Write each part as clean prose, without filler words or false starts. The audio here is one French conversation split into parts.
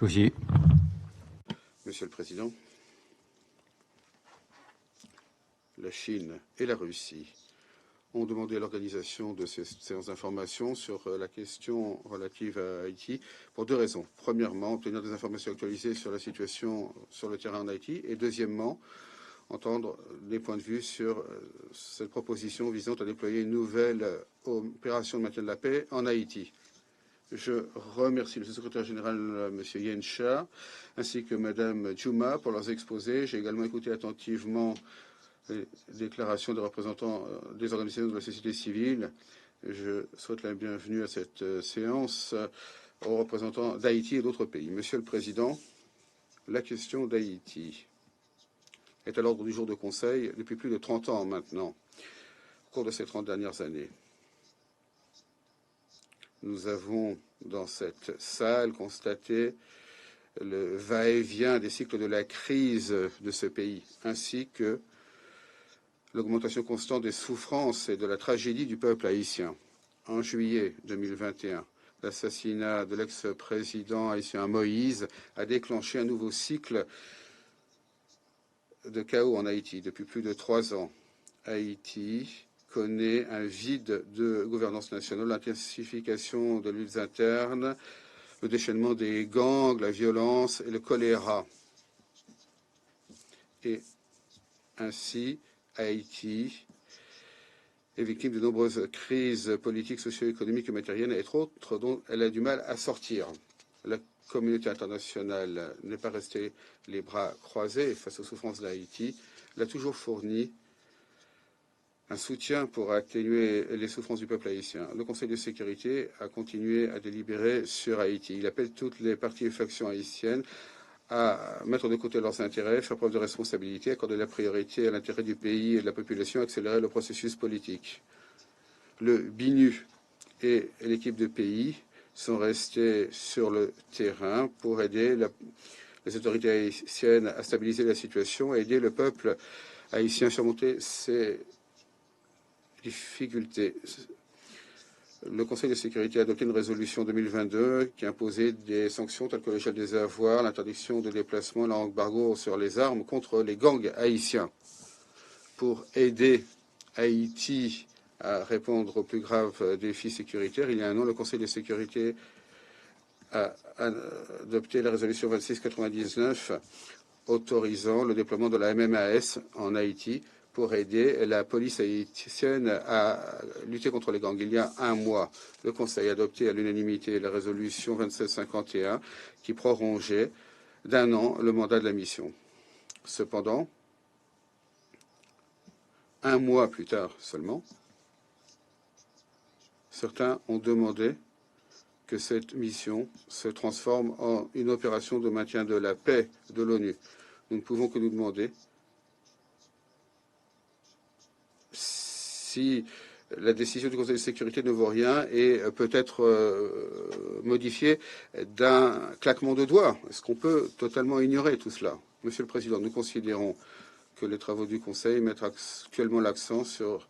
Souci. Monsieur le Président, la Chine et la Russie ont demandé l'organisation de ces séances d'information sur la question relative à Haïti pour deux raisons. Premièrement, obtenir des informations actualisées sur la situation sur le terrain en Haïti et deuxièmement, entendre les points de vue sur cette proposition visant à déployer une nouvelle opération de maintien de la paix en Haïti. Je remercie le secrétaire général, M. Yen Cha, ainsi que Mme Juma pour leurs exposés. J'ai également écouté attentivement les déclarations des représentants des organisations de la société civile. Je souhaite la bienvenue à cette séance aux représentants d'Haïti et d'autres pays. Monsieur le Président, la question d'Haïti est à l'ordre du jour de Conseil depuis plus de 30 ans maintenant, au cours de ces 30 dernières années. Nous avons, dans cette salle, constaté le va-et-vient des cycles de la crise de ce pays, ainsi que l'augmentation constante des souffrances et de la tragédie du peuple haïtien. En juillet 2021, l'assassinat de l'ex-président haïtien Moïse a déclenché un nouveau cycle de chaos en Haïti. Depuis plus de 3 ans, Haïti connaît un vide de gouvernance nationale, l'intensification de luttes internes, le déchaînement des gangs, la violence et le choléra. Et ainsi, Haïti est victime de nombreuses crises politiques, socio-économiques et matérielles, et autres dont elle a du mal à sortir. La communauté internationale n'est pas restée les bras croisés face aux souffrances d'Haïti. Elle a toujours fourni un soutien pour atténuer les souffrances du peuple haïtien. Le Conseil de sécurité a continué à délibérer sur Haïti. Il appelle toutes les parties et factions haïtiennes à mettre de côté leurs intérêts, faire preuve de responsabilité, accorder la priorité à l'intérêt du pays et de la population, accélérer le processus politique. Le BINU et l'équipe de pays sont restés sur le terrain pour aider les autorités haïtiennes à stabiliser la situation et aider le peuple haïtien à surmonter ses difficultés. Le Conseil de sécurité a adopté une résolution 2022 qui imposait des sanctions telles que le gel des avoirs, l'interdiction de déplacement, l'embargo sur les armes contre les gangs haïtiens. Pour aider Haïti à répondre aux plus graves défis sécuritaires, il y a un an, le Conseil de sécurité a adopté la résolution 2699 autorisant le déploiement de la MMAS en Haïti pour aider la police haïtienne à lutter contre les gangs. Il y a un mois, le Conseil a adopté à l'unanimité la résolution 2751 qui prolongeait d'1 an le mandat de la mission. Cependant, un mois plus tard seulement, certains ont demandé que cette mission se transforme en une opération de maintien de la paix de l'ONU. Nous ne pouvons que nous demander si la décision du Conseil de sécurité ne vaut rien et peut être modifiée d'un claquement de doigts. Est-ce qu'on peut totalement ignorer tout cela? Monsieur le Président, nous considérons que les travaux du Conseil mettent actuellement l'accent sur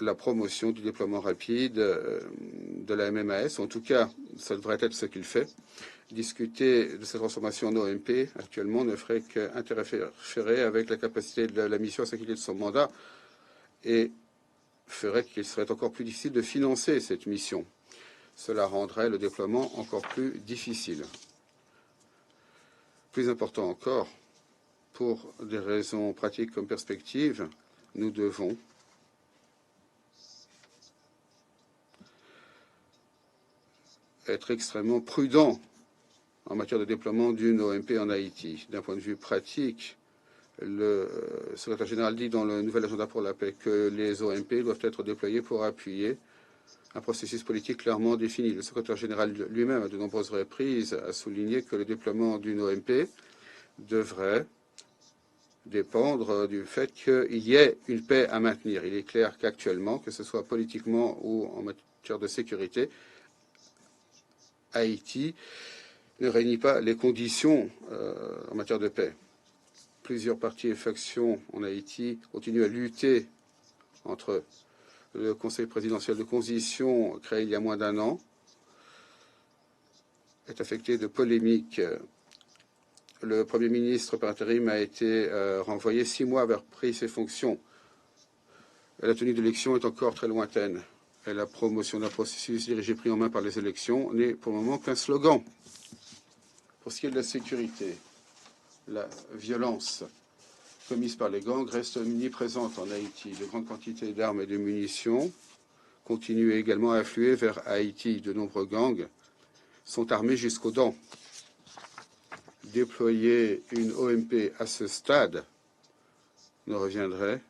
la promotion du déploiement rapide de la MMAS. En tout cas, ça devrait être ce qu'il fait. Discuter de cette transformation en OMP actuellement ne ferait qu'interférer avec la capacité de la mission à s'acquitter de son mandat et ferait qu'il serait encore plus difficile de financer cette mission. Cela rendrait le déploiement encore plus difficile. Plus important encore, pour des raisons pratiques comme perspective, nous devons être extrêmement prudents en matière de déploiement d'une OMP en Haïti. D'un point de vue pratique, le secrétaire général dit dans le nouvel agenda pour la paix que les OMP doivent être déployés pour appuyer un processus politique clairement défini. Le secrétaire général lui-même, à de nombreuses reprises, a souligné que le déploiement d'une OMP devrait dépendre du fait qu'il y ait une paix à maintenir. Il est clair qu'actuellement, que ce soit politiquement ou en matière de sécurité, Haïti ne réunit pas les conditions en matière de paix. Plusieurs partis et factions en Haïti continuent à lutter entre le Conseil présidentiel de transition créé il y a moins d'1 an est affecté de polémiques. Le Premier ministre par intérim a été renvoyé 6 mois avoir pris ses fonctions. La tenue d'élection est encore très lointaine. Et la promotion d'un processus dirigé pris en main par les élections n'est pour le moment qu'un slogan. Pour ce qui est de la sécurité, la violence commise par les gangs reste omniprésente en Haïti. De grandes quantités d'armes et de munitions continuent également à affluer vers Haïti. De nombreux gangs sont armés jusqu'aux dents. Déployer une OMP à ce stade ne reviendrait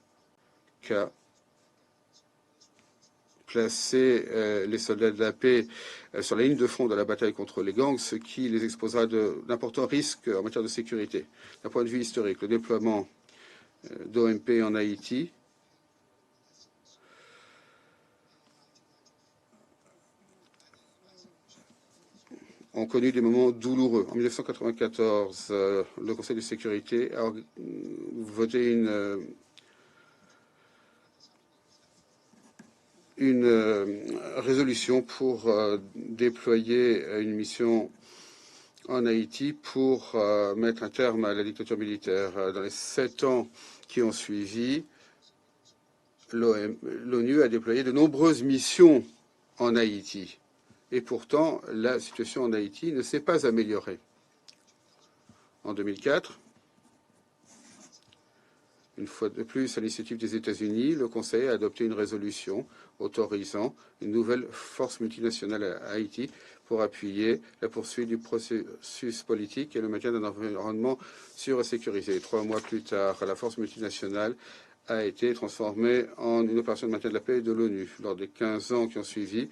qu'à placer les soldats de la paix sur la ligne de front de la bataille contre les gangs, ce qui les exposera d'importants risques en matière de sécurité. D'un point de vue historique, le déploiement d'OMP en Haïti ont connu des moments douloureux. En 1994, le Conseil de sécurité a voté une résolution pour déployer une mission en Haïti pour mettre un terme à la dictature militaire. Dans les 7 ans qui ont suivi, l'ONU a déployé de nombreuses missions en Haïti. Et pourtant, la situation en Haïti ne s'est pas améliorée. En 2004, une fois de plus, à l'initiative des États-Unis, le Conseil a adopté une résolution autorisant une nouvelle force multinationale à Haïti pour appuyer la poursuite du processus politique et le maintien d'un environnement sûr et sécurisé. 3 mois plus tard, la force multinationale a été transformée en une opération de maintien de la paix de l'ONU. Lors des 15 ans qui ont suivi,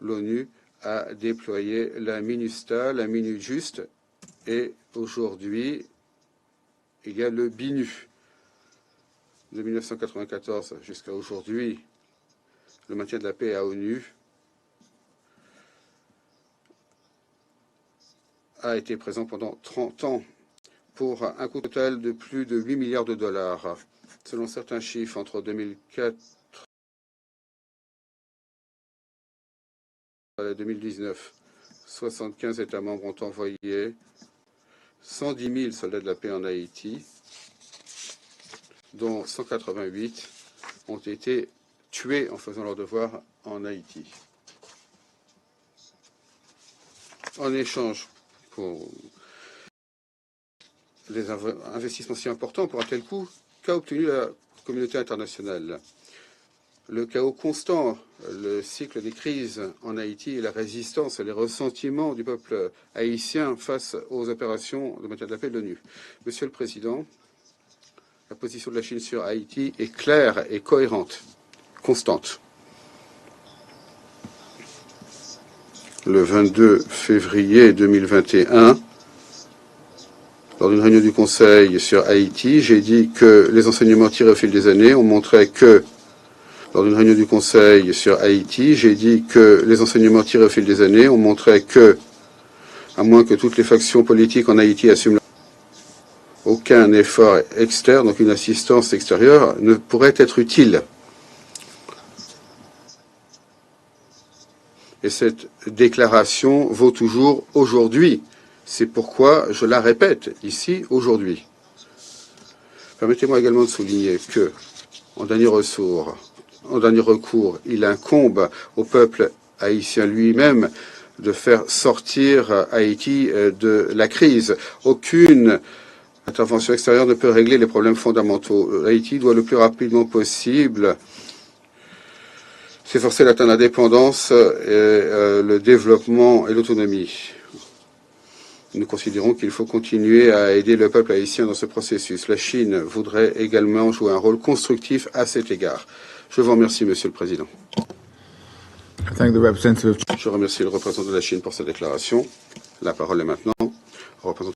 l'ONU a déployé la MINUSTA, la MINUJUST, et aujourd'hui, il y a le BINU. De 1994 jusqu'à aujourd'hui, le maintien de la paix à ONU a été présent pendant 30 ans pour un coût total de plus de 8 milliards de dollars. Selon certains chiffres, entre 2004 et 2019, 75 États membres ont envoyé 110 000 soldats de la paix en Haïti, dont 188 ont été tués en faisant leur devoir en Haïti. En échange pour des investissements si importants pour un tel coût, qu'a obtenu la communauté internationale? Le chaos constant, le cycle des crises en Haïti et la résistance et les ressentiments du peuple haïtien face aux opérations de maintien de la paix de l'ONU. Monsieur le Président, la position de la Chine sur Haïti est claire et cohérente, constante. Le 22 février 2021, lors d'une réunion du Conseil sur Haïti, j'ai dit que les enseignements tirés au fil des années ont montré que Lors d'une réunion du Conseil sur Haïti, j'ai dit que les enseignements tirés au fil des années ont montré que, à moins que toutes les factions politiques en Haïti assument aucun effort externe, donc une assistance extérieure, ne pourrait être utile. Et cette déclaration vaut toujours aujourd'hui. C'est pourquoi je la répète ici aujourd'hui. Permettez-moi également de souligner que, en dernier recours, il incombe au peuple haïtien lui-même de faire sortir Haïti de la crise. Aucune intervention extérieure ne peut régler les problèmes fondamentaux. Haïti doit le plus rapidement possible s'efforcer d'atteindre l'indépendance, le développement et l'autonomie. Nous considérons qu'il faut continuer à aider le peuple haïtien dans ce processus. La Chine voudrait également jouer un rôle constructif à cet égard. Je vous remercie, Monsieur le Président. Je remercie le représentant de la Chine pour sa déclaration. La parole est maintenant au représentant